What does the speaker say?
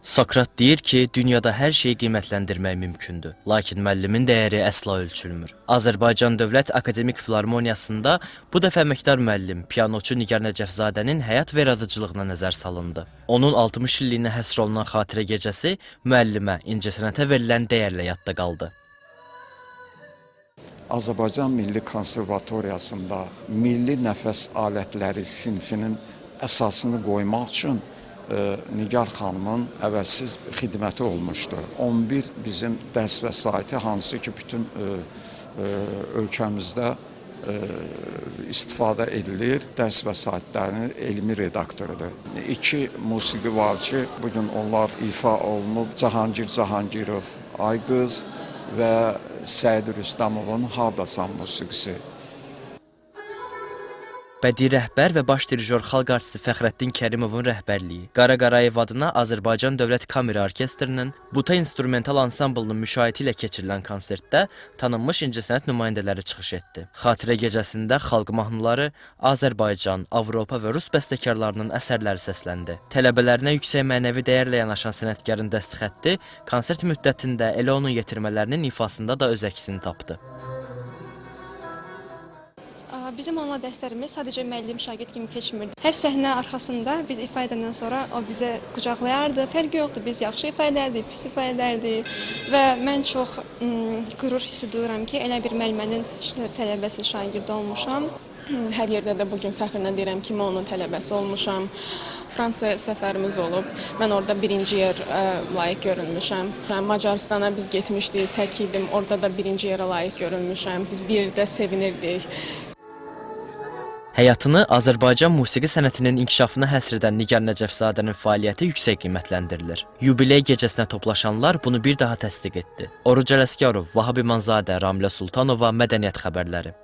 Sokrat deyir ki, dünyada hər şeyi qiymətləndirmək mümkündür, lakin müəllimin dəyəri əsla ölçülmür. Azərbaycan Dövlət Akademik Filarmoniyasında bu dəfə əməkdar müəllim, pianoçu Nigar Nəcəfzadənin həyat və yaradıcılığına nəzər salındı. Onun 60 illiyinə həsr olunan xatirə gecəsi müəllimə, incəsənətə verilən dəyərlə yadda qaldı. Azərbaycan Milli Konservatoriyasında milli nəfəs alətləri sinfinin əsasını qoymaq üçün Nigar xanımın əvəzsiz xidməti olmuşdu. 11 bizim dərs vəsaiti, hansı ki, bütün ölkəmizdə istifadə edilir. Dərs vəsaitlərinin elmi redaktorudur. 2 musiqi var ki, bugün onlar ifa olunub. Cahangir Cahangirov, Ayqız və Səid Rüstəmovun Hardasan musiqisi. Bədii rəhbər və baş dirijor xalq artisti Fəxrəddin Kərimovun rəhbərliyi, Qara Qarayev adına Azərbaycan Dövlət Kamera Orkestrinin Buta instrumental ansamblının müşayiəti ilə keçirilən konsertdə tanınmış incəsənət nümayəndələri çıxış etdi. Xatirə gecəsində xalq mahnıları, Azərbaycan, Avropa və Rus bəstəkarlarının əsərləri səsləndi. Tələbələrinə yüksək mənəvi dəyərlə yanaşan sənətkarın dəstxətti konsert müddətində elə onun yetirmələrinin ifasında da öz əksini tapdı. Bizim onunla dərslərimiz sadəcə müəllim-şagird kimi keçmirdi. Hər səhnə arxasında biz ifa edəndən sonra o bizə qucaqlayardı. Fərqi yoxdur, biz yaxşı ifa edərdik, pis ifa edərdik və mən çox qürur hissi duyuram ki, elə bir müəllimənin tələbəsi, şagirdi olmuşam. Hər yerdə də bugün fəxrlə deyirəm ki, mən onun tələbəsi olmuşam. Fransaya səfərimiz olub. Mən orada birinci yer layiq görülmüşəm. Macaristana biz getmişdik, tək idim. Orada da birinci yerə layiq görülmüşəm. Biz bir yerdə sevinirdik. Həyatını Azərbaycan musiqi sənətinin inkişafına həsr edən Nigar Nəcəfzadənin fəaliyyəti yüksək qiymətləndirilir. Yubiley gecəsinə toplaşanlar bunu bir daha təsdiq etdi. Oruc Ələsgərov, Vahab İmanzadə, Ramilə Sultanova, Mədəniyyət xəbərləri.